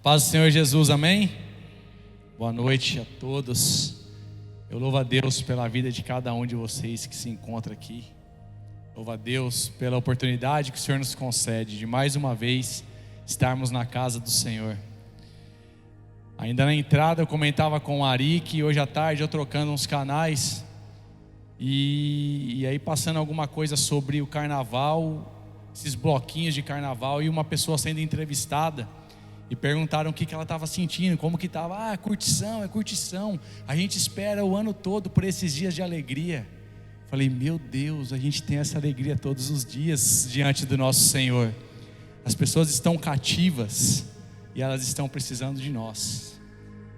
Paz do Senhor Jesus, amém? Boa noite a todos. Eu louvo a Deus pela vida de cada um de vocês que se encontra aqui. Louvo a Deus pela oportunidade que o Senhor nos concede de mais uma vez estarmos na casa do Senhor. Ainda na entrada eu comentava com o Ari que hoje à tarde eu trocando uns canais e aí passando alguma coisa sobre o carnaval, esses bloquinhos de carnaval, e uma pessoa sendo entrevistada e perguntaram o que ela estava sentindo, como que estava. É curtição, a gente espera o ano todo por esses dias de alegria. Falei, meu Deus, a gente tem essa alegria todos os dias diante do nosso Senhor. As pessoas estão cativas e elas estão precisando de nós.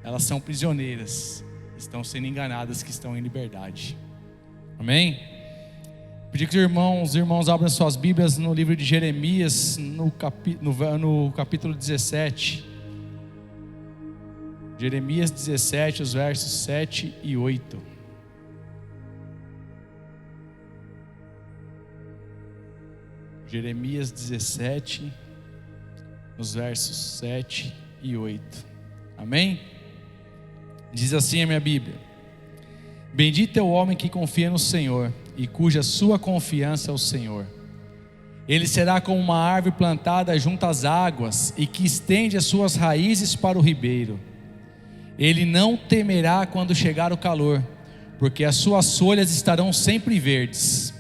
Elas são prisioneiras, estão sendo enganadas, que estão em liberdade. Amém? Pedir que os irmãos abram suas Bíblias no livro de Jeremias, no capítulo 17. Jeremias 17, os versos 7 e 8. Jeremias 17, os versos 7 e 8. Amém? Diz assim a minha Bíblia: Bendito é o homem que confia no Senhor e cuja sua confiança é o Senhor. Ele será como uma árvore plantada junto às águas e que estende as suas raízes para o ribeiro. Ele não temerá quando chegar o calor, porque as suas folhas estarão sempre verdes.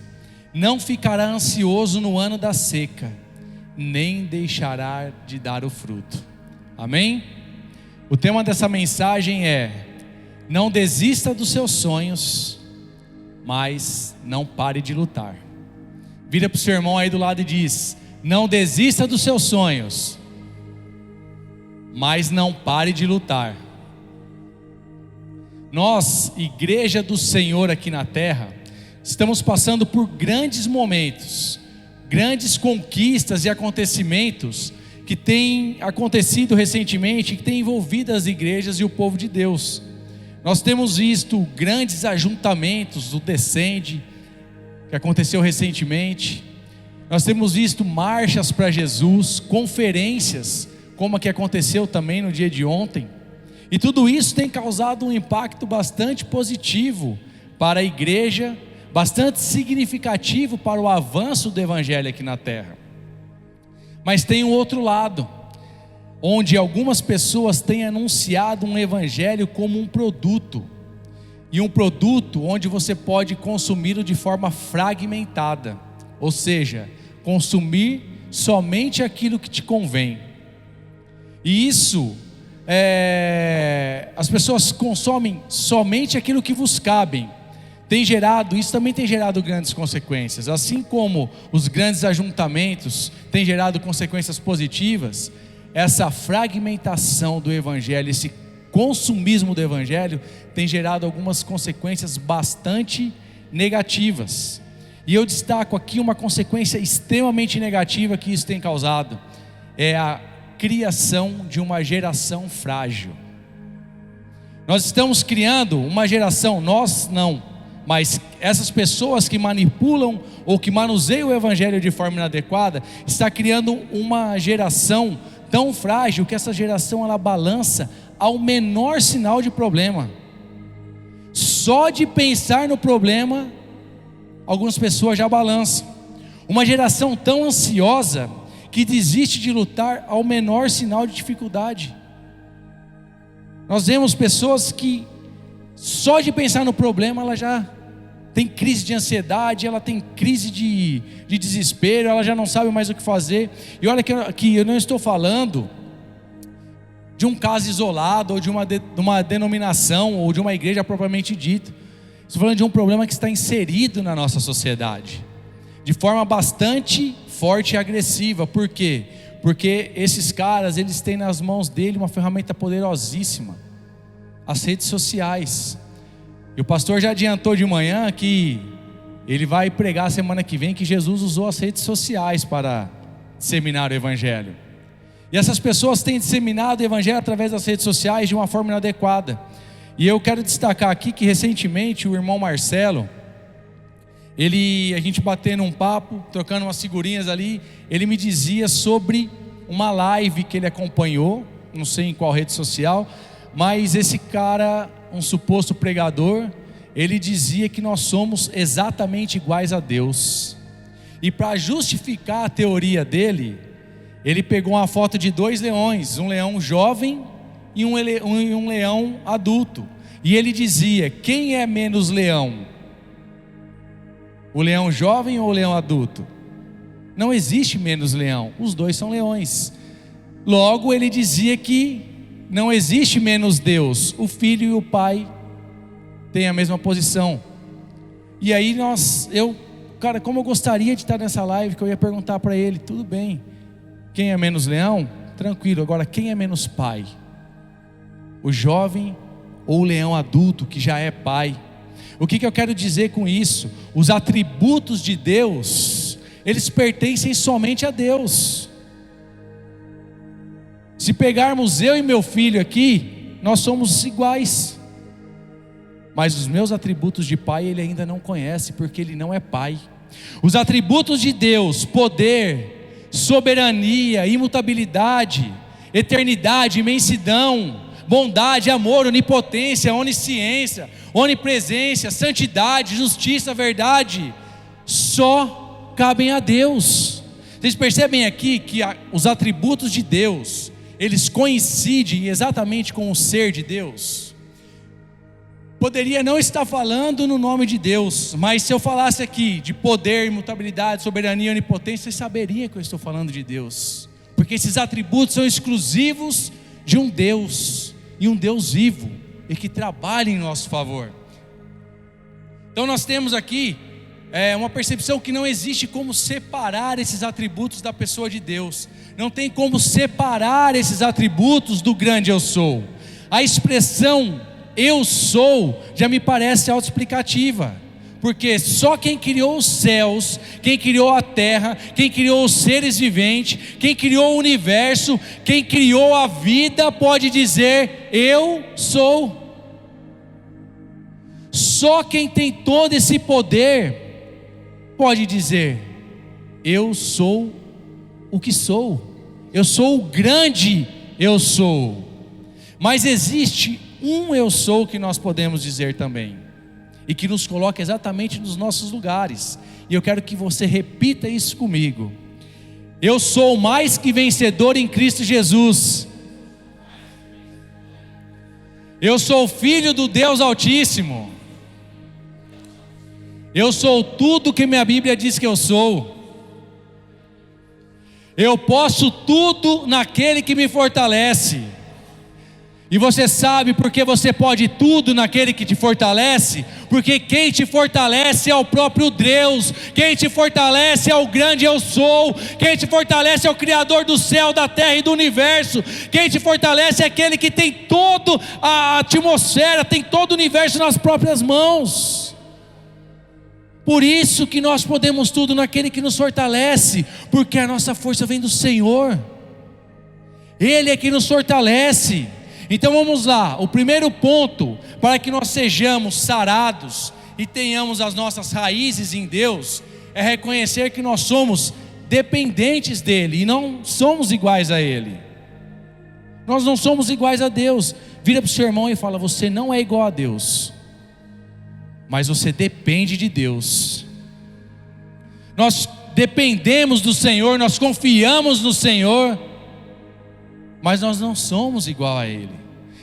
Não ficará ansioso no ano da seca, nem deixará de dar o fruto. Amém? O tema dessa mensagem é: não desista dos seus sonhos, mas não pare de lutar. Vira para o seu irmão aí do lado e diz: não desista dos seus sonhos, mas não pare de lutar. Nós, igreja do Senhor aqui na terra, estamos passando por grandes momentos, grandes conquistas e acontecimentos que têm acontecido recentemente, que têm envolvido as igrejas e o povo de Deus. Nós temos visto grandes ajuntamentos do Descende, que aconteceu recentemente. Nós temos visto marchas para Jesus, conferências, como a que aconteceu também no dia de ontem. E tudo isso tem causado um impacto bastante positivo para a igreja, bastante significativo para o avanço do Evangelho aqui na terra. Mas tem um outro lado, onde algumas pessoas têm anunciado um evangelho como um produto, e um produto onde você pode consumi-lo de forma fragmentada, ou seja, consumir somente aquilo que te convém. E isso, as pessoas consomem somente aquilo que vos cabem. Isso também tem gerado grandes consequências, assim como os grandes ajuntamentos têm gerado consequências positivas. Essa fragmentação do Evangelho, esse consumismo do Evangelho tem gerado algumas consequências bastante negativas. E eu destaco aqui uma consequência extremamente negativa que isso tem causado: é a criação de uma geração frágil. Nós estamos criando uma geração, nós não, mas essas pessoas que manipulam ou que manuseiam o Evangelho de forma inadequada, está criando uma geração tão frágil que essa geração ela balança ao menor sinal de problema. Só de pensar no problema, algumas pessoas já balançam. Uma geração tão ansiosa que desiste de lutar ao menor sinal de dificuldade. Nós vemos pessoas que só de pensar no problema ela já tem crise de ansiedade, ela tem crise de desespero, ela já não sabe mais o que fazer. E olha que eu não estou falando de um caso isolado, ou de uma denominação, ou de uma igreja propriamente dita. Estou falando de um problema que está inserido na nossa sociedade, de forma bastante forte e agressiva. Por quê? Porque esses caras, eles têm nas mãos dele uma ferramenta poderosíssima: as redes sociais. E o pastor já adiantou de manhã que ele vai pregar semana que vem que Jesus usou as redes sociais para disseminar o Evangelho. E essas pessoas têm disseminado o Evangelho através das redes sociais de uma forma inadequada. E eu quero destacar aqui que recentemente o irmão Marcelo, a gente batendo um papo, trocando umas figurinhas ali, ele me dizia sobre uma live que ele acompanhou não sei em qual rede social, mas esse cara, um suposto pregador, ele dizia que nós somos exatamente iguais a Deus. E para justificar a teoria dele, ele pegou uma foto de 2 leões, um leão jovem e um leão adulto. E ele dizia: quem é menos leão? O leão jovem ou o leão adulto? Não existe menos leão, os dois são leões. Logo ele dizia que não existe menos Deus, o Filho e o Pai têm a mesma posição. E aí cara, como eu gostaria de estar nessa live, que eu ia perguntar para ele: tudo bem, quem é menos leão? Tranquilo, agora quem é menos pai? O jovem ou o leão adulto que já é pai? O que eu quero dizer com isso? Os atributos de Deus, eles pertencem somente a Deus. Se pegarmos eu e meu filho aqui, nós somos iguais. Mas os meus atributos de pai ele ainda não conhece, porque ele não é pai. Os atributos de Deus: poder, soberania, imutabilidade, eternidade, imensidão, bondade, amor, onipotência, onisciência, onipresença, santidade, justiça, verdade, só cabem a Deus. Vocês percebem aqui que os atributos de Deus, eles coincidem exatamente com o ser de Deus? Poderia não estar falando no nome de Deus, mas se eu falasse aqui de poder, imutabilidade, soberania, onipotência, vocês saberiam que eu estou falando de Deus, porque esses atributos são exclusivos de um Deus, e um Deus vivo, e que trabalha em nosso favor. Então nós temos aqui uma percepção que não existe como separar esses atributos da pessoa de Deus. Não tem como separar esses atributos do grande eu sou. A expressão eu sou já me parece autoexplicativa, porque só quem criou os céus, quem criou a terra, quem criou os seres viventes, quem criou o universo, quem criou a vida pode dizer eu sou. Só quem tem todo esse poder pode dizer eu sou o que sou. Eu sou o grande eu sou. Mas existe um eu sou que nós podemos dizer também, e que nos coloca exatamente nos nossos lugares. E eu quero que você repita isso comigo: eu sou mais que vencedor em Cristo Jesus. Eu sou filho do Deus Altíssimo. Eu sou tudo que minha Bíblia diz que eu sou. Eu posso tudo naquele que me fortalece. E você sabe por que você pode tudo naquele que te fortalece? Porque quem te fortalece é o próprio Deus. Quem te fortalece é o grande eu sou. Quem te fortalece é o Criador do céu, da terra e do universo. Quem te fortalece é aquele que tem toda a atmosfera, tem todo o universo nas próprias mãos. Por isso que nós podemos tudo naquele que nos fortalece, porque a nossa força vem do Senhor. Ele é que nos fortalece. Então vamos lá, o primeiro ponto para que nós sejamos sarados e tenhamos as nossas raízes em Deus é reconhecer que nós somos dependentes dEle e não somos iguais a Ele. Nós não somos iguais a Deus. Vira para o seu irmão e fala: você não é igual a Deus, mas você depende de Deus. Nós dependemos do Senhor, nós confiamos no Senhor, mas nós não somos igual a Ele.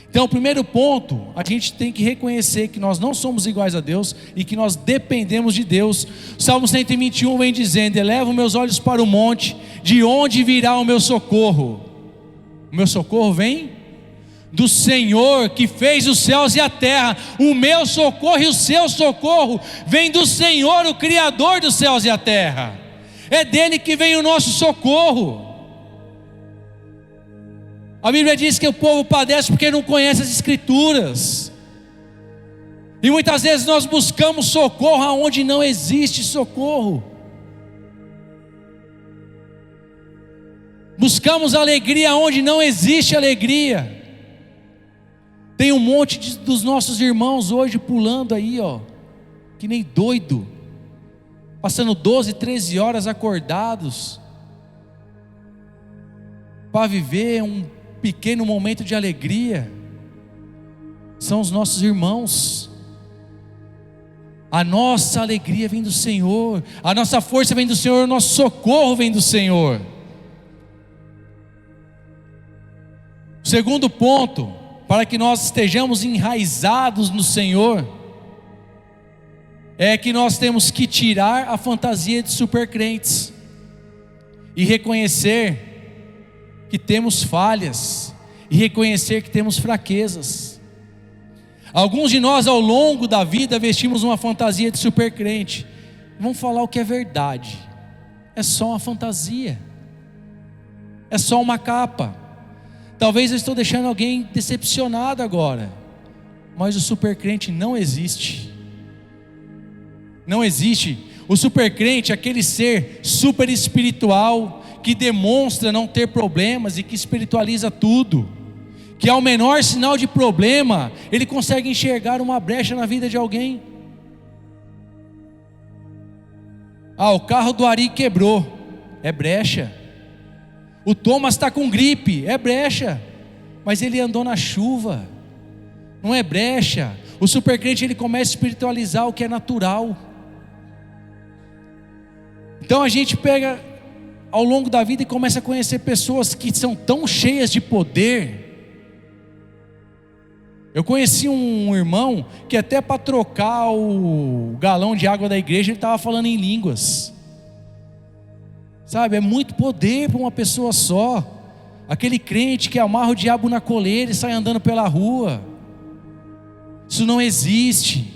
Então o primeiro ponto, a gente tem que reconhecer que nós não somos iguais a Deus e que nós dependemos de Deus. Salmo 121 vem dizendo: elevo meus olhos para o monte, de onde virá o meu socorro? O meu socorro vem do Senhor que fez os céus e a terra. O meu socorro e o seu socorro vem do Senhor, o Criador dos céus e a terra. É dele que vem o nosso socorro. A Bíblia diz que o povo padece porque não conhece as Escrituras. E muitas vezes nós buscamos socorro aonde não existe socorro. Buscamos alegria onde não existe alegria. Tem um monte dos nossos irmãos hoje pulando aí, que nem doido, passando 12, 13 horas acordados, para viver pequeno momento de alegria são os nossos irmãos. A nossa alegria vem do Senhor, a nossa força vem do Senhor, o nosso socorro vem do Senhor. O segundo ponto, para que nós estejamos enraizados no Senhor, é que nós temos que tirar a fantasia de supercrentes e reconhecer que temos falhas, e reconhecer que temos fraquezas. Alguns de nós ao longo da vida vestimos uma fantasia de supercrente. Vamos falar o que é verdade, é só uma fantasia, é só uma capa. Talvez eu estou deixando alguém decepcionado agora, mas o supercrente não existe. Não existe. O supercrente é aquele ser super espiritual, que demonstra não ter problemas e que espiritualiza tudo, que ao menor sinal de problema, ele consegue enxergar uma brecha na vida de alguém. O carro do Ari quebrou, é brecha. O Thomas está com gripe, é brecha. Mas ele andou na chuva, não é brecha. O supercrente, ele começa a espiritualizar o que é natural. Então a gente pega ao longo da vida e começa a conhecer pessoas que são tão cheias de poder. Eu conheci um irmão que até para trocar o galão de água da igreja ele estava falando em línguas. Sabe, é muito poder para uma pessoa só. Aquele crente que amarra o diabo na coleira e sai andando pela rua. Isso não existe.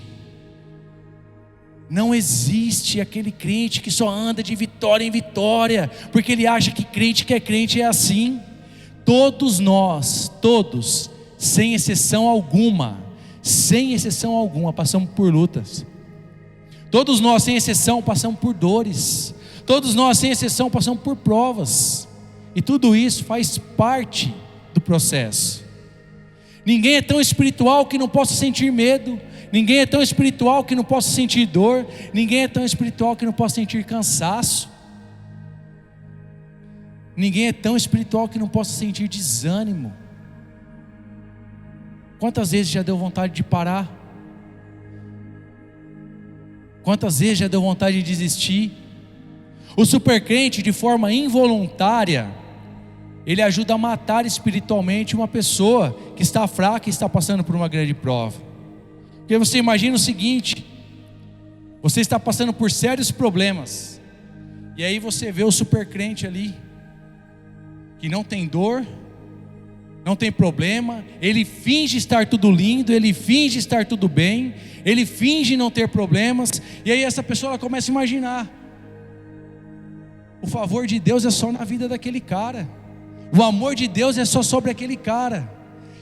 Não existe aquele crente que só anda de vitória em vitória, porque ele acha que crente que é crente é assim. Todos nós, todos, sem exceção alguma, passamos por lutas. Todos nós, sem exceção, passamos por dores. Todos nós, sem exceção, passamos por provas. E tudo isso faz parte do processo. Ninguém é tão espiritual que não possa sentir medo. Ninguém é tão espiritual que não possa sentir dor. Ninguém é tão espiritual que não possa sentir cansaço. Ninguém é tão espiritual que não possa sentir desânimo. Quantas vezes já deu vontade de parar? Quantas vezes já deu vontade de desistir? O supercrente, de forma involuntária, ele ajuda a matar espiritualmente uma pessoa que está fraca e está passando por uma grande prova. Porque você imagina o seguinte: você está passando por sérios problemas, e aí você vê o supercrente ali, que não tem dor, não tem problema, ele finge estar tudo lindo, ele finge estar tudo bem, ele finge não ter problemas, e aí essa pessoa ela começa a imaginar: o favor de Deus é só na vida daquele cara, o amor de Deus é só sobre aquele cara.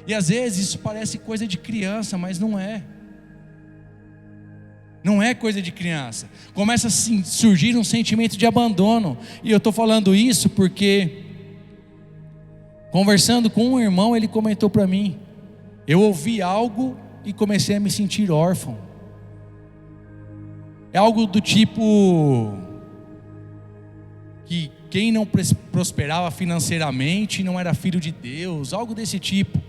E às vezes isso parece coisa de criança, mas não é. Não é coisa de criança. Começa a surgir um sentimento de abandono. E eu estou falando isso porque, conversando com um irmão, ele comentou para mim: eu ouvi algo e comecei a me sentir órfão. É algo do tipo que quem não prosperava financeiramente não era filho de Deus, algo desse tipo.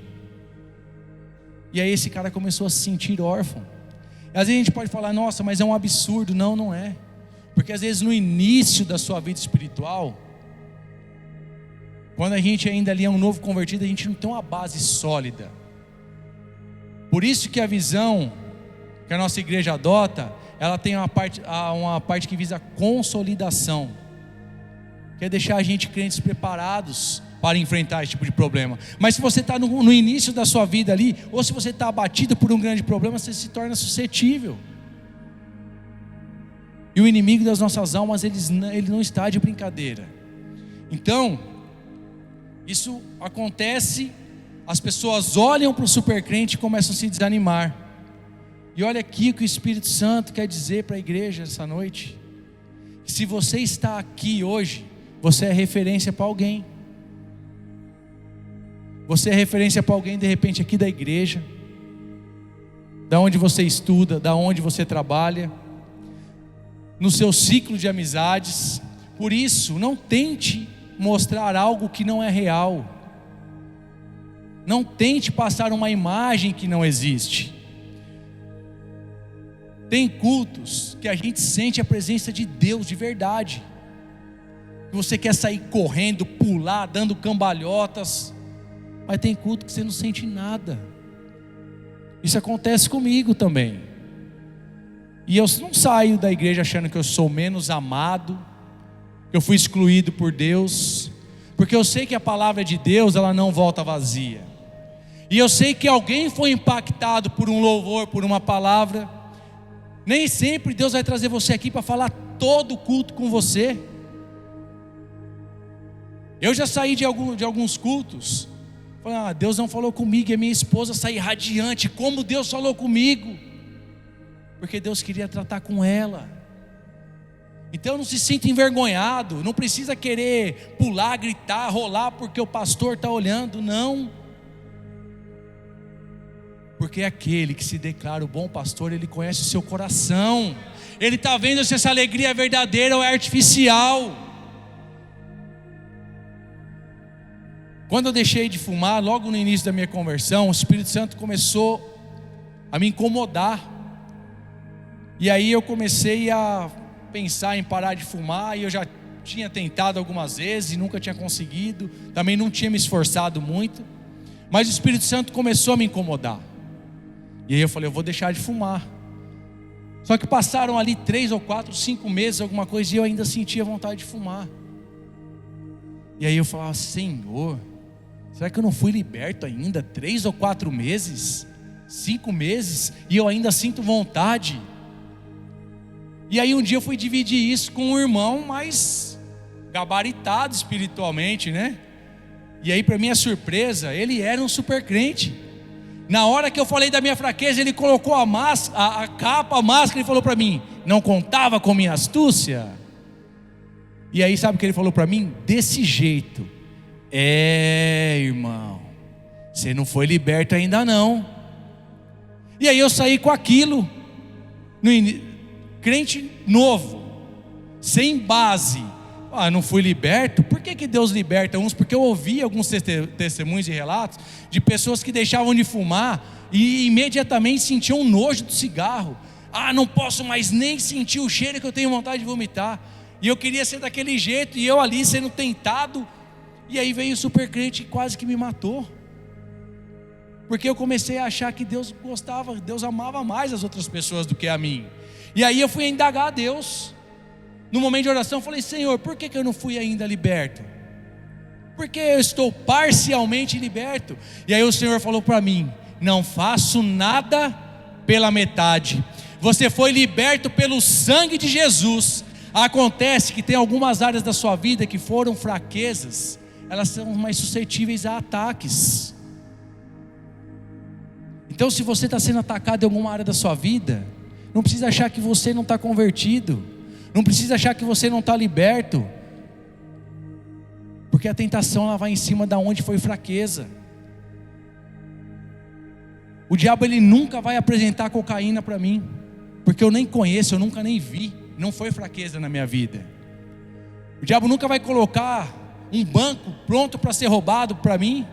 E aí esse cara começou a se sentir órfão. Às vezes a gente pode falar: nossa, mas é um absurdo. Não, não é. Porque às vezes no início da sua vida espiritual, quando a gente ainda ali é um novo convertido, a gente não tem uma base sólida. Por isso que a visão que a nossa igreja adota, ela tem uma parte que visa consolidação, que é deixar a gente, crentes, preparados para enfrentar esse tipo de problema. Mas se você está no início da sua vida ali, ou se você está abatido por um grande problema, você se torna suscetível. E o inimigo das nossas almas, ele não está de brincadeira. Então, isso acontece, as pessoas olham para o supercrente e começam a se desanimar. E olha aqui o que o Espírito Santo quer dizer para a igreja essa noite: se você está aqui hoje, você é referência para alguém. Você é referência para alguém, de repente, aqui da igreja, da onde você estuda, da onde você trabalha, no seu ciclo de amizades. Por isso, não tente mostrar algo que não é real. Não tente passar uma imagem que não existe. Tem cultos que a gente sente a presença de Deus de verdade, que você quer sair correndo, pular, dando cambalhotas, mas tem culto que você não sente nada. Isso acontece comigo também. E eu não saio da igreja achando que eu sou menos amado, que eu fui excluído por Deus, porque eu sei que a palavra de Deus, ela não volta vazia. E eu sei que alguém foi impactado por um louvor, por uma palavra. Nem sempre Deus vai trazer você aqui para falar todo o culto com você. Eu já saí de alguns cultos, falei, Deus não falou comigo, e a minha esposa saiu radiante, como Deus falou comigo, porque Deus queria tratar com ela. Então não se sinta envergonhado, não precisa querer pular, gritar, rolar porque o pastor está olhando, não. Porque aquele que se declara o bom pastor, ele conhece o seu coração, ele está vendo se essa alegria é verdadeira ou é artificial. Quando eu deixei de fumar, logo no início da minha conversão, o Espírito Santo começou a me incomodar. E aí eu comecei a pensar em parar de fumar, e eu já tinha tentado algumas vezes e nunca tinha conseguido, também não tinha me esforçado muito, mas o Espírito Santo começou a me incomodar. E aí eu falei, eu vou deixar de fumar. Só que passaram ali 3 ou 4, 5 meses, alguma coisa, e eu ainda sentia vontade de fumar. E aí eu falava, Senhor, será que eu não fui liberto ainda? 3 ou 4 meses, 5 meses, e eu ainda sinto vontade. E aí um dia eu fui dividir isso com um irmão mais gabaritado espiritualmente, né? E aí, para minha surpresa, ele era um super crente. Na hora que eu falei da minha fraqueza, ele colocou a capa, a máscara, e falou para mim, não contava com minha astúcia? E aí sabe o que ele falou para mim? Desse jeito, irmão, você não foi liberto ainda não. E aí eu saí com aquilo, crente novo, sem base. Não fui liberto. Por que Deus liberta uns? Porque eu ouvi alguns testemunhos e relatos de pessoas que deixavam de fumar e imediatamente sentiam nojo do cigarro. Não posso mais nem sentir o cheiro, que eu tenho vontade de vomitar. E eu queria ser daquele jeito, e eu ali sendo tentado. E aí veio o super crente e quase que me matou, porque eu comecei a achar que Deus gostava, Deus amava mais as outras pessoas do que a mim. E aí eu fui indagar a Deus. No momento de oração eu falei, Senhor, por que eu não fui ainda liberto? Porque eu estou parcialmente liberto. E aí o Senhor falou para mim, não faço nada pela metade. Você foi liberto pelo sangue de Jesus. Acontece que tem algumas áreas da sua vida que foram fraquezas, elas são mais suscetíveis a ataques. Então se você está sendo atacado em alguma área da sua vida, não precisa achar que você não está convertido, não precisa achar que você não está liberto, porque a tentação ela vai em cima da onde foi fraqueza. O diabo ele nunca vai apresentar cocaína para mim, porque eu nem conheço, eu nunca nem vi, não foi fraqueza na minha vida. O diabo nunca vai colocar um banco pronto para ser roubado para mim,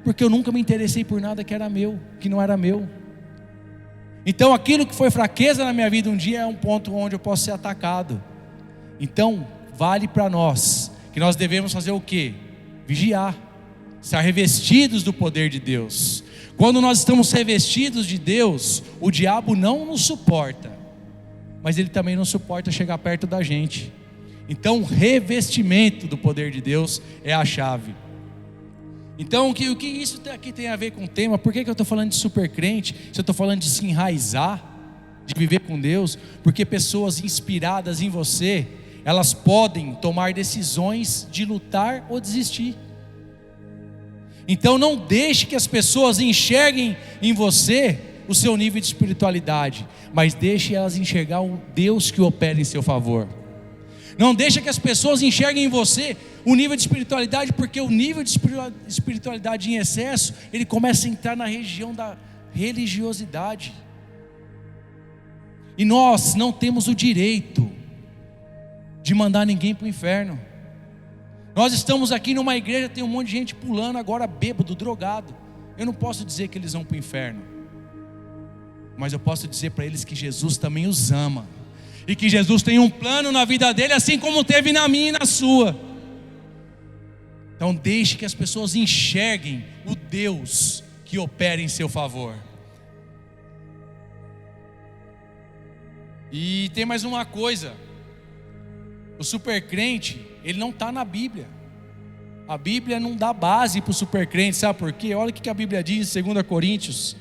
porque eu nunca me interessei por nada que era meu, que não era meu. Então aquilo que foi fraqueza na minha vida um dia é um ponto onde eu posso ser atacado. Então vale para nós que nós devemos fazer o quê? Vigiar, estar revestidos do poder de Deus. Quando nós estamos revestidos de Deus, o diabo não nos suporta, mas ele também não suporta chegar perto da gente. Então revestimento do poder de Deus é a chave. Então o que isso aqui tem a ver com o tema? Por que eu estou falando de super crente? Se eu estou falando de se enraizar, de viver com Deus? Porque pessoas inspiradas em você, elas podem tomar decisões de lutar ou desistir. Então não deixe que as pessoas enxerguem em você o seu nível de espiritualidade, mas deixe elas enxergar o Deus que opera em seu favor. Não deixe que as pessoas enxerguem em você o nível de espiritualidade, porque o nível de espiritualidade em excesso, ele começa a entrar na região da religiosidade. E nós não temos o direito de mandar ninguém para o inferno. Nós estamos aqui numa igreja, tem um monte de gente pulando agora bêbado, drogado. eu não posso dizer que eles vão para o inferno, mas eu posso dizer para eles que Jesus também os ama, e que Jesus tem um plano na vida dele, assim como teve na minha e na sua. Então deixe que as pessoas enxerguem o Deus que opera em seu favor. E tem mais uma coisa: o supercrente, ele não está na Bíblia. A Bíblia não dá base para o supercrente, sabe por quê? Olha o que a Bíblia diz em 2 Coríntios,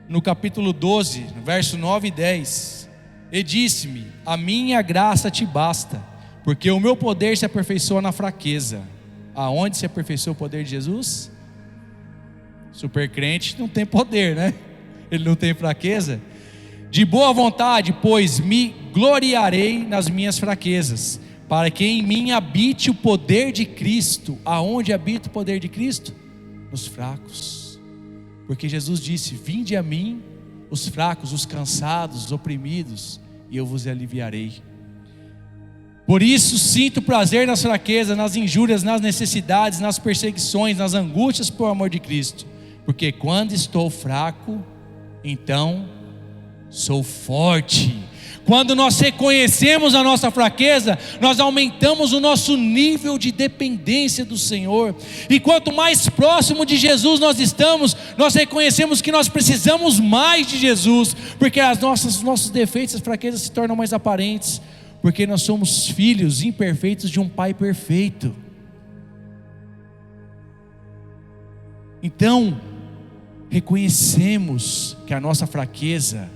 no capítulo 12, verso 9 e 10. E disse-me: a minha graça te basta, porque o meu poder se aperfeiçoa na fraqueza. Aonde se aperfeiçoa o poder de Jesus? Supercrente não tem poder, né? Ele não tem fraqueza. De boa vontade, pois me gloriarei nas minhas fraquezas, para que em mim habite o poder de Cristo. Aonde habita o poder de Cristo? Nos fracos. Porque Jesus disse: vinde a mim, os fracos, os cansados, os oprimidos, e eu vos aliviarei. Por isso sinto prazer nas fraquezas, nas injúrias, nas necessidades, nas perseguições, nas angústias por amor de Cristo. Porque quando estou fraco, então sou forte. Quando nós reconhecemos a nossa fraqueza, nós aumentamos o nosso nível de dependência do Senhor. E quanto mais próximo de Jesus nós estamos, nós reconhecemos que nós precisamos mais de Jesus, porque os nossos defeitos, as fraquezas se tornam mais aparentes, porque nós somos filhos imperfeitos de um Pai perfeito. Então, reconhecemos que a nossa fraqueza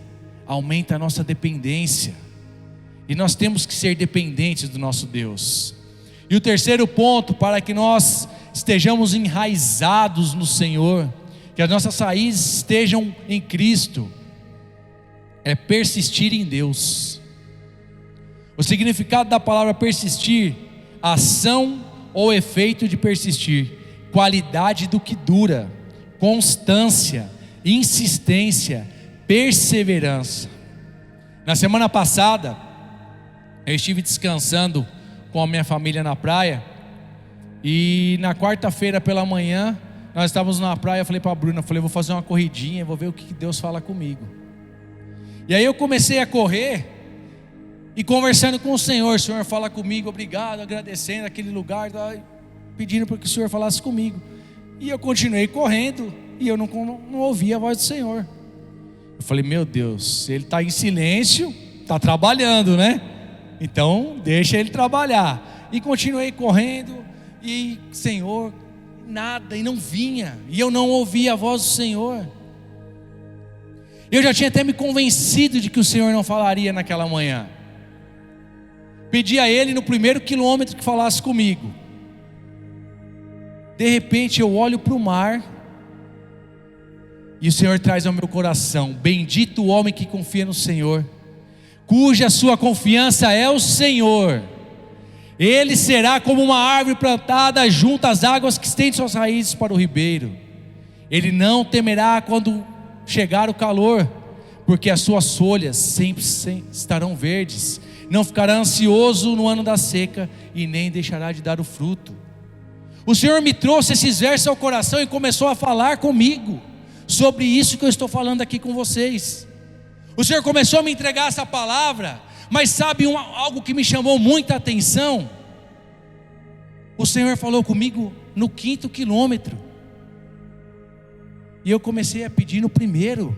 aumenta a nossa dependência, e nós temos que ser dependentes do nosso Deus. E o terceiro ponto, para que nós estejamos enraizados no Senhor, que as nossas raízes estejam em Cristo, é persistir em Deus. O significado da palavra persistir: ação ou efeito de persistir, qualidade do que dura, constância, insistência, perseverança. Na semana passada, eu estive descansando com a minha família na praia, e na quarta-feira pela manhã, nós estávamos na praia. Eu falei para a Bruna, vou fazer uma corridinha, vou ver o que Deus fala comigo. E aí eu comecei a correr, e conversando com o Senhor fala comigo, obrigado, agradecendo aquele lugar, pedindo para que o Senhor falasse comigo. E eu continuei correndo, e eu não ouvia a voz do Senhor. Eu falei: meu Deus, se ele está em silêncio, está trabalhando, né? Então deixa ele trabalhar. E continuei correndo, e Senhor, nada, e não vinha, e eu não ouvia a voz do Senhor. Eu já tinha até me convencido de que o Senhor não falaria naquela manhã. Pedi a Ele no primeiro quilômetro que falasse comigo. De repente eu olho para o mar, e o Senhor traz ao meu coração: bendito o homem que confia no Senhor, cuja sua confiança é o Senhor. Ele será como uma árvore plantada junto às águas, que estende suas raízes para o ribeiro. Ele não temerá quando chegar o calor, porque as suas folhas sempre estarão verdes. Não ficará ansioso no ano da seca, e nem deixará de dar o fruto. O Senhor me trouxe esses versos ao coração e começou a falar comigo sobre isso que eu estou falando aqui com vocês. O Senhor começou a me entregar essa palavra, mas sabe algo que me chamou muita atenção? O Senhor falou comigo no 5º quilômetro, e eu comecei a pedir no 1º.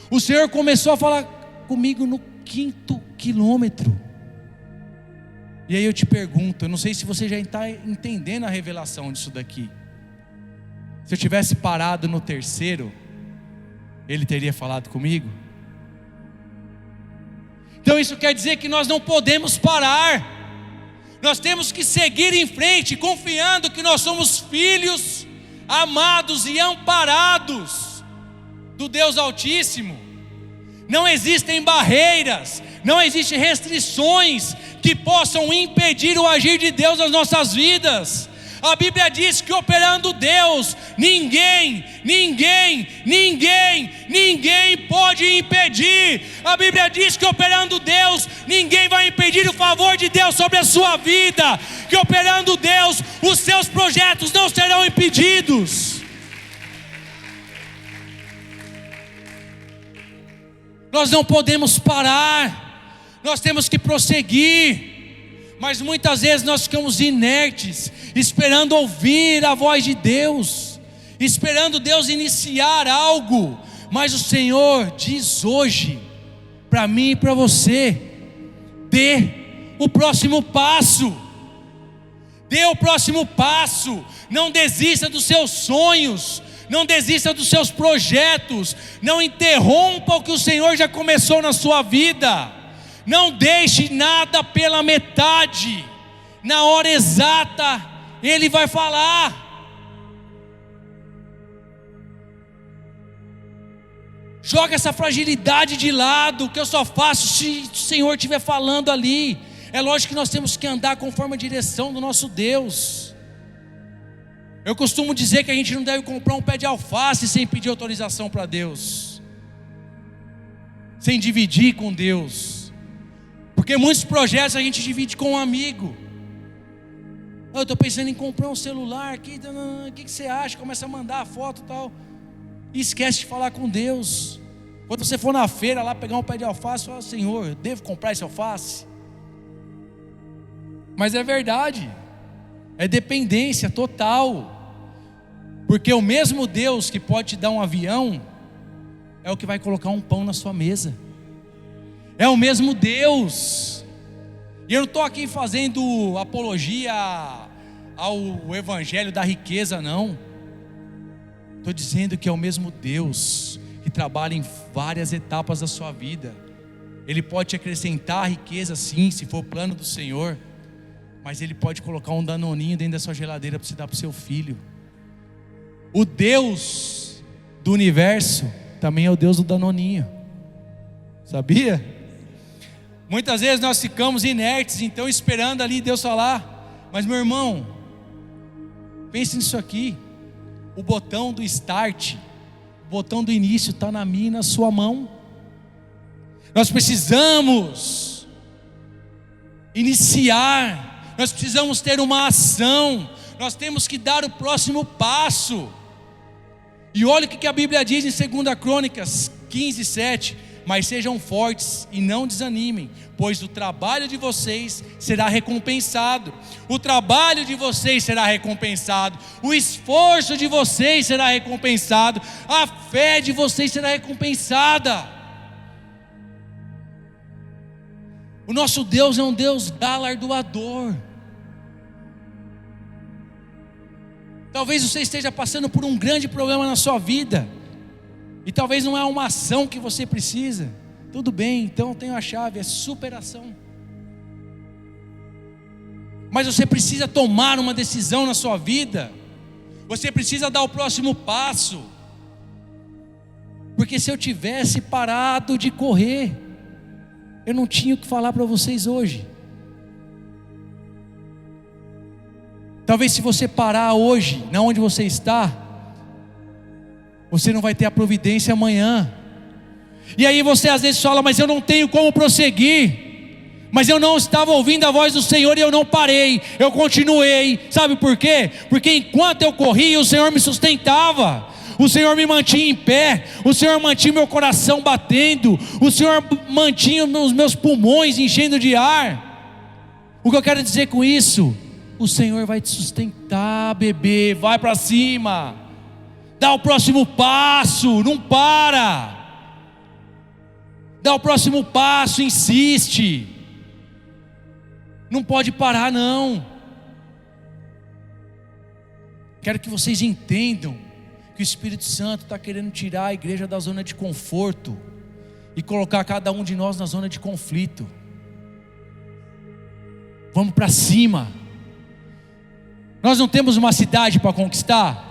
O Senhor começou a falar comigo no 5º quilômetro. E aí eu te pergunto, eu não sei se você já está entendendo a revelação disso daqui. Se eu tivesse parado no 3º, Ele teria falado comigo? Então isso quer dizer que nós não podemos parar. Nós temos que seguir em frente, confiando que nós somos filhos amados e amparados do Deus Altíssimo. Não existem barreiras, não existem restrições que possam impedir o agir de Deus nas nossas vidas. A Bíblia diz que operando Deus, ninguém pode impedir. A Bíblia diz que operando Deus, ninguém vai impedir o favor de Deus sobre a sua vida. Que operando Deus, os seus projetos não serão impedidos. Nós não podemos parar, nós temos que prosseguir, mas muitas vezes nós ficamos inertes, esperando ouvir a voz de Deus, esperando Deus iniciar algo, mas o Senhor diz hoje, para mim e para você: dê o próximo passo, dê o próximo passo, não desista dos seus sonhos, não desista dos seus projetos, não interrompa o que o Senhor já começou na sua vida, não deixe nada pela metade, na hora exata Ele vai falar. Joga essa fragilidade de lado, que eu só faço se o Senhor estiver falando ali. É lógico que nós temos que andar conforme a direção do nosso Deus. Eu costumo dizer que a gente não deve comprar um pé de alface sem pedir autorização para Deus, sem dividir com Deus, porque muitos projetos a gente divide com um amigo. Eu estou pensando em comprar um celular aqui, o que você acha? Começa a mandar a foto e tal, e esquece de falar com Deus. Quando você for na feira lá pegar um pé de alface, fala: Senhor, eu devo comprar esse alface? Mas é verdade, é dependência total, porque o mesmo Deus que pode te dar um avião é o que vai colocar um pão na sua mesa, é o mesmo Deus. E eu não estou aqui fazendo apologia ao evangelho da riqueza, não. Estou dizendo que é o mesmo Deus que trabalha em várias etapas da sua vida. Ele pode te acrescentar a riqueza, sim, se for o plano do Senhor, mas Ele pode colocar um danoninho dentro da sua geladeira para você dar para o seu filho. O Deus do universo também é o Deus do danoninho, sabia? Muitas vezes nós ficamos inertes, então esperando ali Deus falar. Mas meu irmão, pense nisso aqui: o botão do start, o botão do início está na minha e na sua mão. Nós precisamos iniciar, nós precisamos ter uma ação, nós temos que dar o próximo passo. E olha o que a Bíblia diz em 2 Crônicas 15:7: mas sejam fortes e não desanimem, pois o trabalho de vocês será recompensado. O trabalho de vocês será recompensado, o esforço de vocês será recompensado, a fé de vocês será recompensada. O nosso Deus é um Deus galardoador. Talvez você esteja passando por um grande problema na sua vida, e talvez não é uma ação que você precisa. Tudo bem, então tem a chave, é superação. Mas você precisa tomar uma decisão na sua vida, você precisa dar o próximo passo. Porque se eu tivesse parado de correr, eu não tinha o que falar para vocês hoje. Talvez se você parar hoje, na onde você está, você não vai ter a providência amanhã. E aí você às vezes fala: mas eu não tenho como prosseguir, mas eu não estava ouvindo a voz do Senhor e eu não parei, eu continuei. Sabe por quê? Porque enquanto eu corria, o Senhor me sustentava, o Senhor me mantinha em pé, o Senhor mantinha meu coração batendo, o Senhor mantinha os meus pulmões enchendo de ar. O que eu quero dizer com isso? O Senhor vai te sustentar, bebê. Vai para cima, dá o próximo passo, não para. Dá o próximo passo, insiste. Não pode parar, não. Quero que vocês entendam que o Espírito Santo está querendo tirar a igreja da zona de conforto e colocar cada um de nós na zona de conflito. Vamos para cima. Nós não temos uma cidade para conquistar,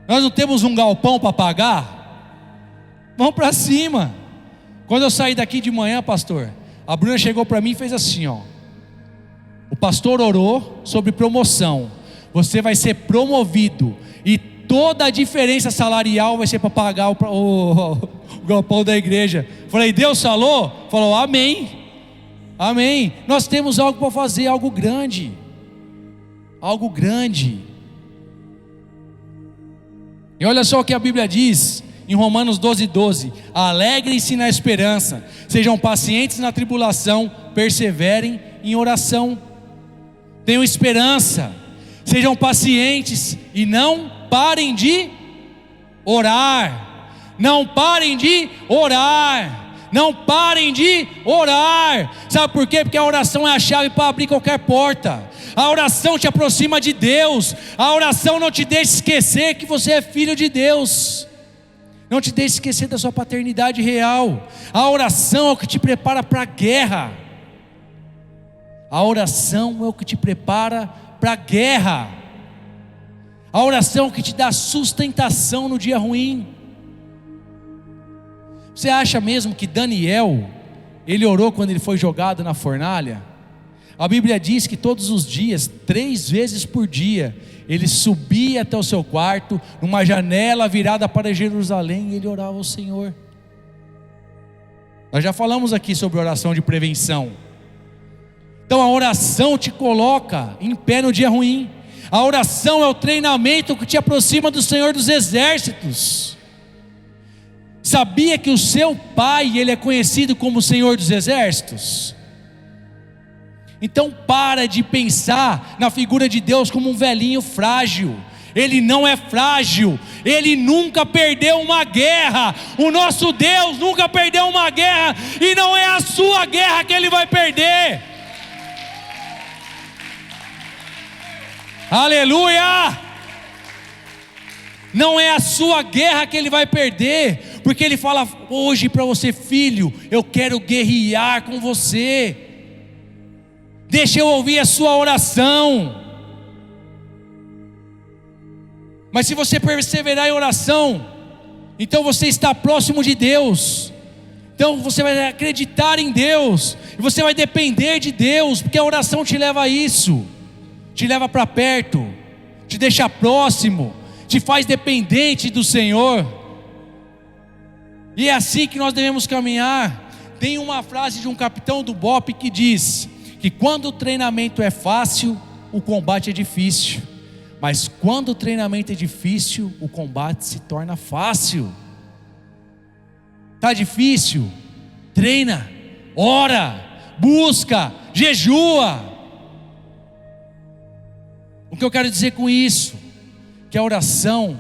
nós não temos um galpão para pagar. Vamos para cima. Quando eu saí daqui de manhã, pastor, a Bruna chegou para mim e fez assim, ó: o pastor orou sobre promoção, você vai ser promovido, e toda a diferença salarial vai ser para pagar o galpão da igreja. Falei: Deus falou? Falou: amém, amém. Nós temos algo para fazer, algo grande, e olha só o que a Bíblia diz em Romanos 12:12, alegrem-se na esperança, sejam pacientes na tribulação, perseverem em oração. Tenham esperança, sejam pacientes e não parem de orar. Não parem de orar. Não parem de orar. Sabe por quê? Porque a oração é a chave para abrir qualquer porta. A oração te aproxima de Deus. A oração não te deixa esquecer que você é filho de Deus. Não te deixa esquecer da sua paternidade real. A oração é o que te prepara para a guerra. A oração é o que te prepara para a guerra. A oração é o que te dá sustentação no dia ruim. Você acha mesmo que Daniel, ele orou quando ele foi jogado na fornalha? A Bíblia diz que todos os dias, 3 vezes por dia, ele subia até o seu quarto, numa janela virada para Jerusalém, e ele orava ao Senhor. Nós já falamos aqui sobre oração de prevenção. Então a oração te coloca em pé no dia ruim. A oração é o treinamento que te aproxima do Senhor dos Exércitos. Sabia que o seu pai, ele é conhecido como o Senhor dos Exércitos? Então para de pensar na figura de Deus como um velhinho frágil. Ele não é frágil, ele nunca perdeu uma guerra. O nosso Deus nunca perdeu uma guerra, e não é a sua guerra que ele vai perder. Aleluia! Não é a sua guerra que ele vai perder, porque ele fala hoje para você: filho, eu quero guerrear com você, deixa eu ouvir a sua oração. Mas se você perseverar em oração, então você está próximo de Deus. Então você vai acreditar em Deus, e você vai depender de Deus, porque a oração te leva a isso, te leva para perto, te deixa próximo, te faz dependente do Senhor. E é assim que nós devemos caminhar. Tem uma frase de um capitão do BOPE que diz que quando o treinamento é fácil, o combate é difícil, mas quando o treinamento é difícil, o combate se torna fácil. Está difícil? Treina, ora, busca, jejua. O que eu quero dizer com isso? Que a oração,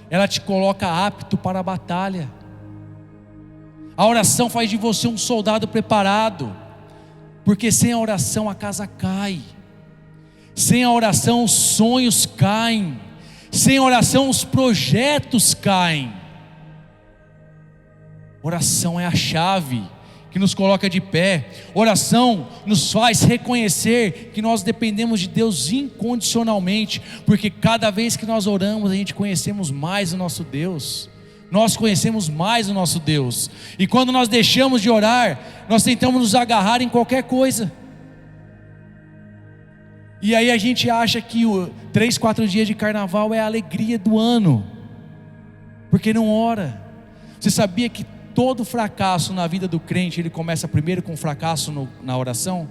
ela te coloca apto para a batalha. A oração faz de você um soldado preparado, porque sem a oração a casa cai, sem a oração os sonhos caem, sem a oração os projetos caem. Oração é a chave que nos coloca de pé. Oração nos faz reconhecer que nós dependemos de Deus incondicionalmente, porque cada vez que nós oramos, a gente conhecemos mais o nosso Deus. Nós conhecemos mais o nosso Deus. E quando nós deixamos de orar, nós tentamos nos agarrar em qualquer coisa. E aí a gente acha que 3, 4 dias de carnaval é a alegria do ano, porque não ora. Você sabia que todo fracasso na vida do crente, ele começa primeiro com fracasso na oração?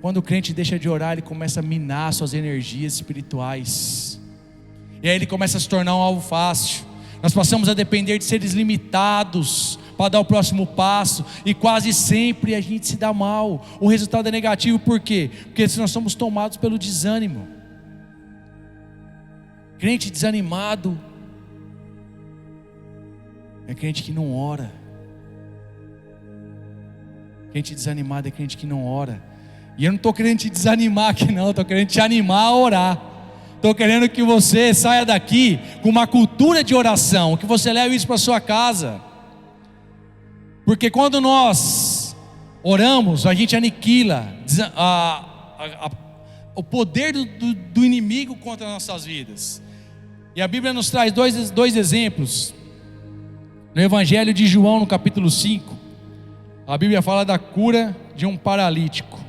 Quando o crente deixa de orar, ele começa a minar suas energias espirituais, e aí ele começa a se tornar um alvo fácil. Nós passamos a depender de seres limitados para dar o próximo passo, e quase sempre a gente se dá mal. O resultado é negativo. Por quê? Porque nós somos tomados pelo desânimo. Crente desanimado é crente que não ora. Crente desanimado é crente que não ora. E eu não estou querendo te desanimar aqui não, estou querendo te animar a orar. Estou querendo que você saia daqui com uma cultura de oração, que você leve isso para sua casa. Porque quando nós oramos, a gente aniquila o poder do inimigo contra as nossas vidas. E a Bíblia nos traz dois exemplos. No Evangelho de João, no capítulo 5, a Bíblia fala da cura de um paralítico,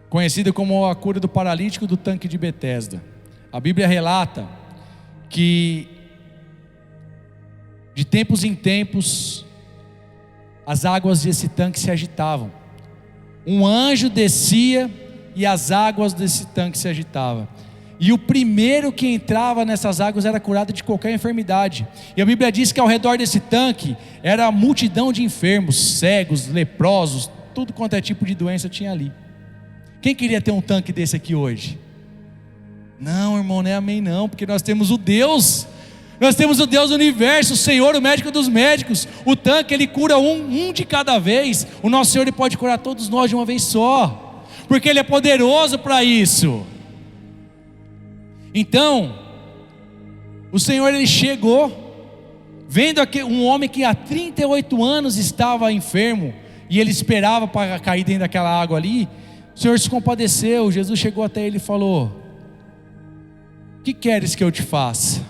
conhecida como a cura do paralítico do tanque de Betesda. A Bíblia relata que de tempos em tempos as águas desse tanque se agitavam. Um anjo descia e as águas desse tanque se agitavam. E o primeiro que entrava nessas águas era curado de qualquer enfermidade. E a Bíblia diz que ao redor desse tanque era a multidão de enfermos, cegos, leprosos, tudo quanto é tipo de doença tinha ali. Quem queria ter um tanque desse aqui hoje? Não, irmão, não é amém não, porque nós temos o Deus do universo, o Senhor, o médico dos médicos. O tanque, ele cura um de cada vez. O nosso Senhor, ele pode curar todos nós de uma vez só, porque Ele é poderoso para isso. Então, o Senhor, ele chegou, vendo um homem que há 38 anos estava enfermo, e ele esperava para cair dentro daquela água ali. O Senhor se compadeceu. Jesus chegou até ele e falou: o que queres que eu te faça?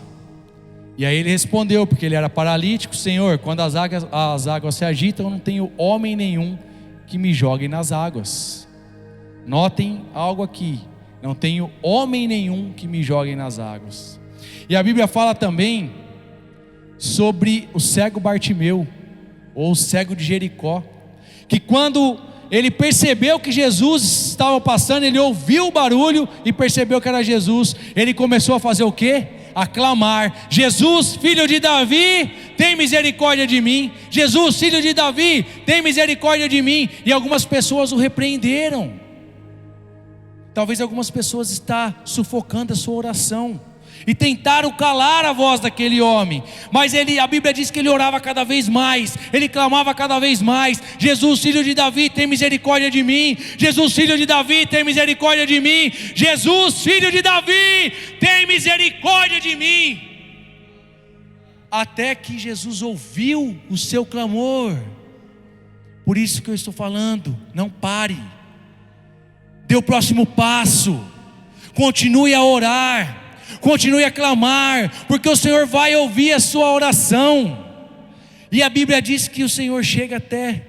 E aí ele respondeu, porque ele era paralítico: Senhor, quando as águas se agitam, eu não tenho homem nenhum que me jogue nas águas. Notem algo aqui: não tenho homem nenhum que me jogue nas águas. E a Bíblia fala também sobre o cego Bartimeu, ou o cego de Jericó, que quando ele percebeu que Jesus estava passando, ele ouviu o barulho e percebeu que era Jesus. Ele começou a fazer o quê? A clamar: Jesus, filho de Davi, tem misericórdia de mim. Jesus, filho de Davi, tem misericórdia de mim. E algumas pessoas o repreenderam. Talvez algumas pessoas estão sufocando a sua oração e tentaram calar a voz daquele homem, mas a Bíblia diz que ele orava cada vez mais, ele clamava cada vez mais: Jesus, filho de Davi, tem misericórdia de mim. Jesus, filho de Davi, tem misericórdia de mim. Jesus, filho de Davi, tem misericórdia de mim. Até que Jesus ouviu o seu clamor. Por isso que eu estou falando, não pare, dê o próximo passo, continue a orar, continue a clamar, porque o Senhor vai ouvir a sua oração. E a Bíblia diz que o Senhor chega até,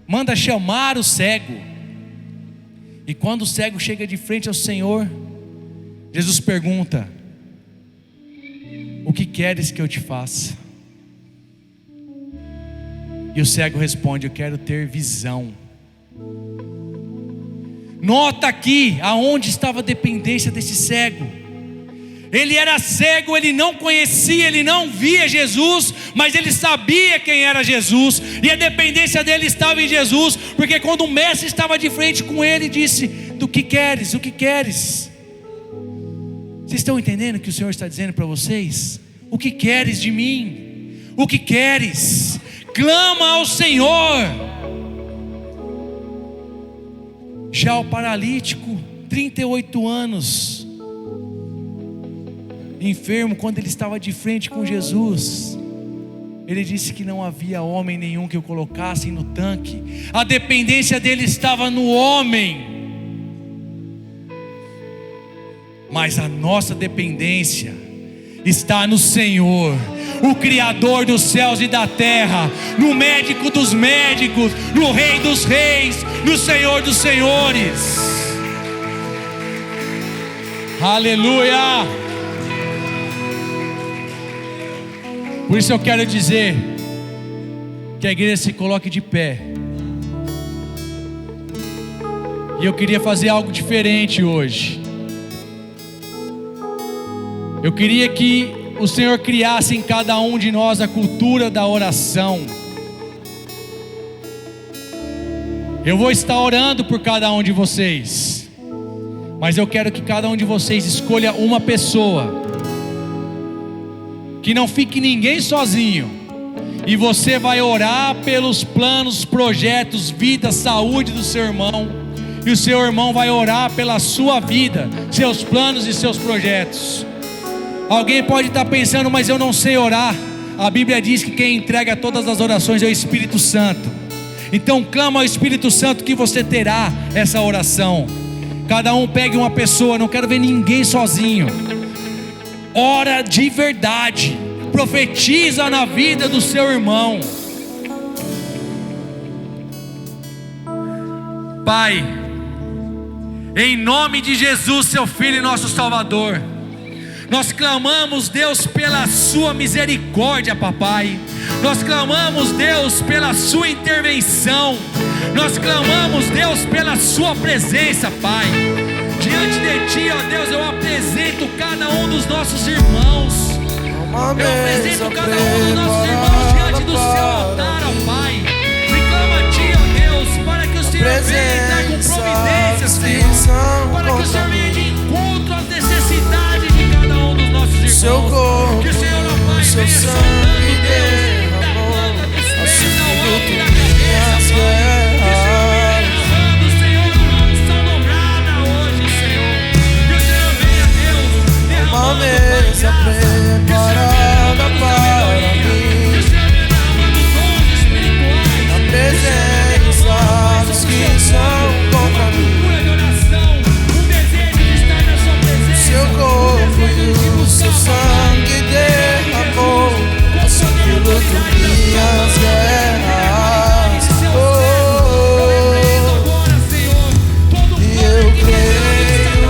manda chamar o cego. E quando o cego chega de frente ao Senhor, Jesus pergunta: o que queres que eu te faça? E o cego responde: eu quero ter visão. Nota aqui aonde estava a dependência desse cego. Ele era cego, ele não conhecia, ele não via Jesus, mas ele sabia quem era Jesus, e a dependência dele estava em Jesus, porque quando o mestre estava de frente com ele, disse: do que queres? O que queres? Vocês estão entendendo o que o Senhor está dizendo para vocês? O que queres de mim? O que queres? Clama ao Senhor. Já o paralítico, 38 anos, enfermo, quando ele estava de frente com Jesus, ele disse que não havia homem nenhum que o colocasse no tanque. A dependência dele estava no homem, mas a nossa dependência está no Senhor, o Criador dos céus e da terra, no médico dos médicos, no Rei dos reis, no Senhor dos senhores. Aleluia! Por isso eu quero dizer que a igreja se coloque de pé. E eu queria fazer algo diferente hoje. Eu queria que o Senhor criasse em cada um de nós a cultura da oração. Eu vou estar orando por cada um de vocês, mas eu quero que cada um de vocês escolha uma pessoa, que não fique ninguém sozinho, e você vai orar pelos planos, projetos, vida, saúde do seu irmão, e o seu irmão vai orar pela sua vida, seus planos e seus projetos. Alguém pode estar pensando: mas eu não sei orar. A Bíblia diz que quem entrega todas as orações é o Espírito Santo. Então clama ao Espírito Santo que você terá essa oração. Cada um pegue uma pessoa, não quero ver ninguém sozinho. Ora de verdade, profetiza na vida do seu irmão. Pai, em nome de Jesus, seu Filho e nosso Salvador, nós clamamos, Deus, pela sua misericórdia, papai. Nós clamamos, Deus, pela sua intervenção. Nós clamamos, Deus, pela sua presença, Pai. Diante de Ti, ó Deus, eu apresento cada um dos nossos irmãos. Eu apresento cada um dos nossos irmãos diante do Seu altar, ó Pai. E clamo a Ti, ó Deus, para que o Senhor venha entrar com providências, Senhor. Para que o Senhor venha de encontro às necessidades de cada um dos nossos irmãos. Que o Senhor, ó Pai, venha salvando, Deus, da planta dos pés ao alto da cabeça, Pai. Que o Senhor venha derramando, Senhor, uma unção dobrada hoje, Senhor. Que o Senhor venha, Deus, derramando, Pai, graça. Preparada para mim, Que o Senhor venha derramando dons espirituais. na presença dos que são contra mim. Cultura de oração, um desejo de estar na Sua presença. Seu corpo e o seu sangue derramou, assim que luto minhas guerras. E eu creio,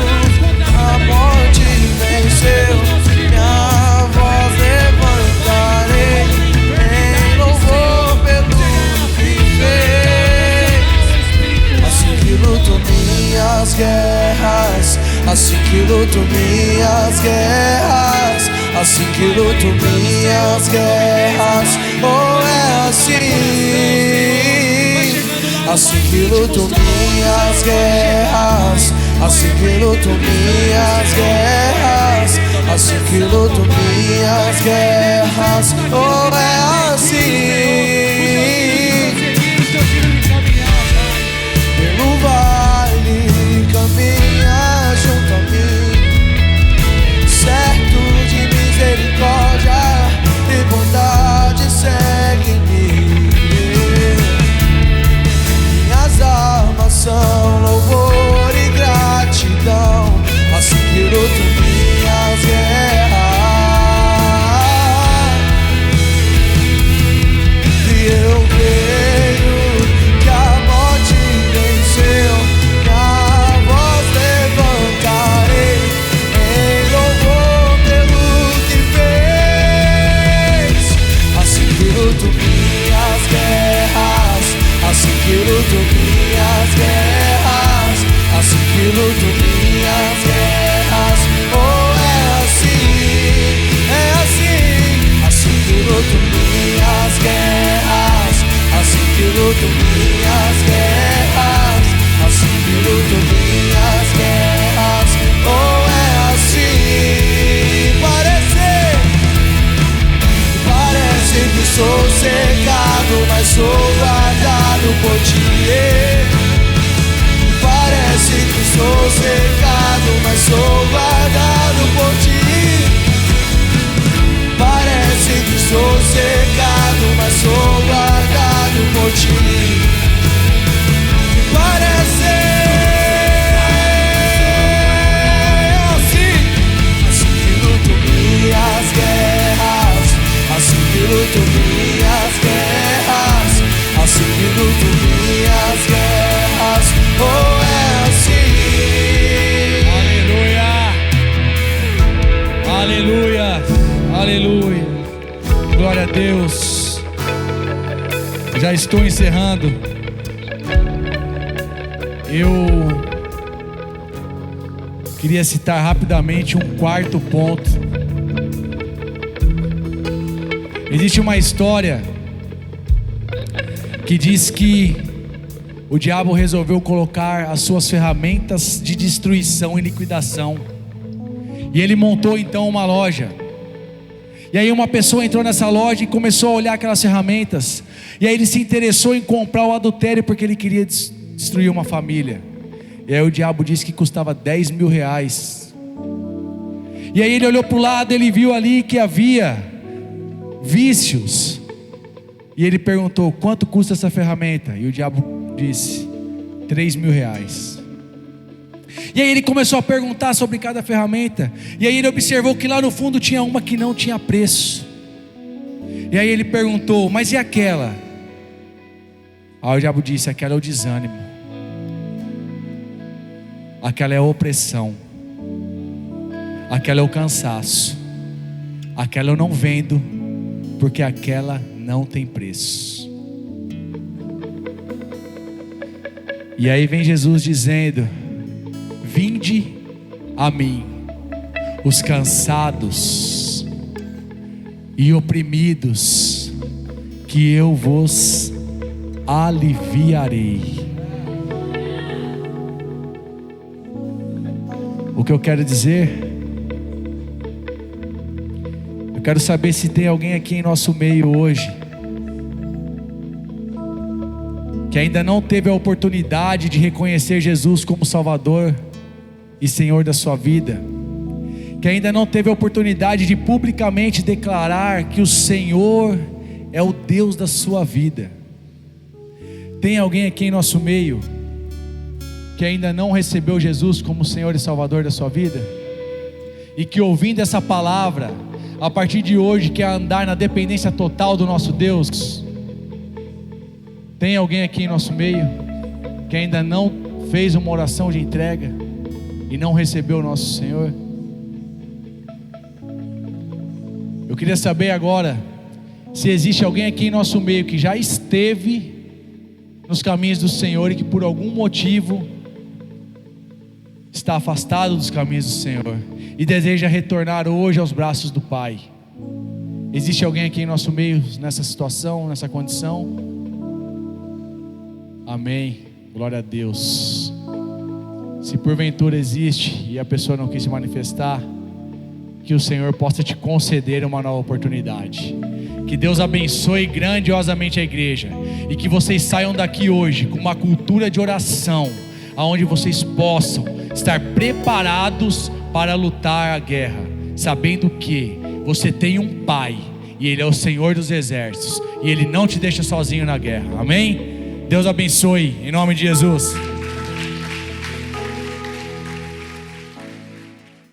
a morte venceu. Minha voz levantarei em louvor pelo que fez. Assim que luto minhas guerras, assim que luto minhas guerras, assim que luto minhas guerras. Oh, é assim que luto minhas guerras, assim que luto minhas guerras, assim que luto minhas guerras. Oh, é assim. Pelo vale caminha junto a mim, certo de misericórdia e bondade segue-me. Minhas armas são louvor e gratidão, assim que luto minhas guerras. E eu creio que a morte venceu. Minha voz levantarei em louvor pelo que fez. Assim que luto minhas guerras, assim que luto minhas guerras, assim que luto minhas guerras. Oh, é assim, assim que luto minhas guerras, assim que luto minhas guerras, assim que luto minhas guerras. Oh, é assim. Parece que sou cegado, mas sou guardado por Ti. Parece que sou cegado, mas sou guardado por Ti. Parece que sou cegado, mas sou guardado por Ti. Parece assim que luto minhas guerras, assim que luto minhas guerras, assim que luto minhas guerras. Oh, é assim. Aleluia, aleluia, glória a Deus. Já estou encerrando. Eu queria citar rapidamente um quarto ponto. Existe uma história que diz que o diabo resolveu colocar as suas ferramentas de destruição e liquidação. E ele montou então uma loja. E aí uma pessoa entrou nessa loja e começou a olhar aquelas ferramentas. E aí ele se interessou em comprar o adultério porque ele queria destruir uma família. E aí o diabo disse que custava 10 mil reais. E aí ele olhou para o lado, ele viu ali que havia vícios. E ele perguntou: quanto custa essa ferramenta? E o diabo disse: 3 mil reais. E aí ele começou a perguntar sobre cada ferramenta. E aí ele observou que lá no fundo tinha uma que não tinha preço. E aí ele perguntou: mas e aquela? Aí o diabo disse: aquela é o desânimo, aquela é a opressão, aquela é o cansaço, aquela eu não vendo, porque aquela não tem preço. E aí vem Jesus dizendo: vinde a mim, os cansados e oprimidos, que eu vos aliviarei. O que eu quero dizer, eu quero saber se tem alguém aqui em nosso meio hoje que ainda não teve a oportunidade de reconhecer Jesus como Salvador e Senhor da sua vida, que ainda não teve a oportunidade de publicamente declarar que o Senhor é o Deus da sua vida. Tem alguém aqui em nosso meio que ainda não recebeu Jesus como Senhor e Salvador da sua vida, e que ouvindo essa palavra, a partir de hoje quer andar na dependência total do nosso Deus? Tem alguém aqui em nosso meio que ainda não fez uma oração de entrega e não recebeu o nosso Senhor? Eu queria saber agora se existe alguém aqui em nosso meio que já esteve nos caminhos do Senhor e que por algum motivo está afastado dos caminhos do Senhor e deseja retornar hoje aos braços do Pai. Existe alguém aqui em nosso meio nessa situação, nessa condição? Amém, glória a Deus. Se porventura existe e a pessoa não quis se manifestar, que o Senhor possa te conceder uma nova oportunidade. Que Deus abençoe grandiosamente a igreja, e que vocês saiam daqui hoje com uma cultura de oração, aonde vocês possam estar preparados para lutar a guerra, sabendo que você tem um Pai, e Ele é o Senhor dos exércitos, e Ele não te deixa sozinho na guerra. Amém? Deus abençoe, em nome de Jesus.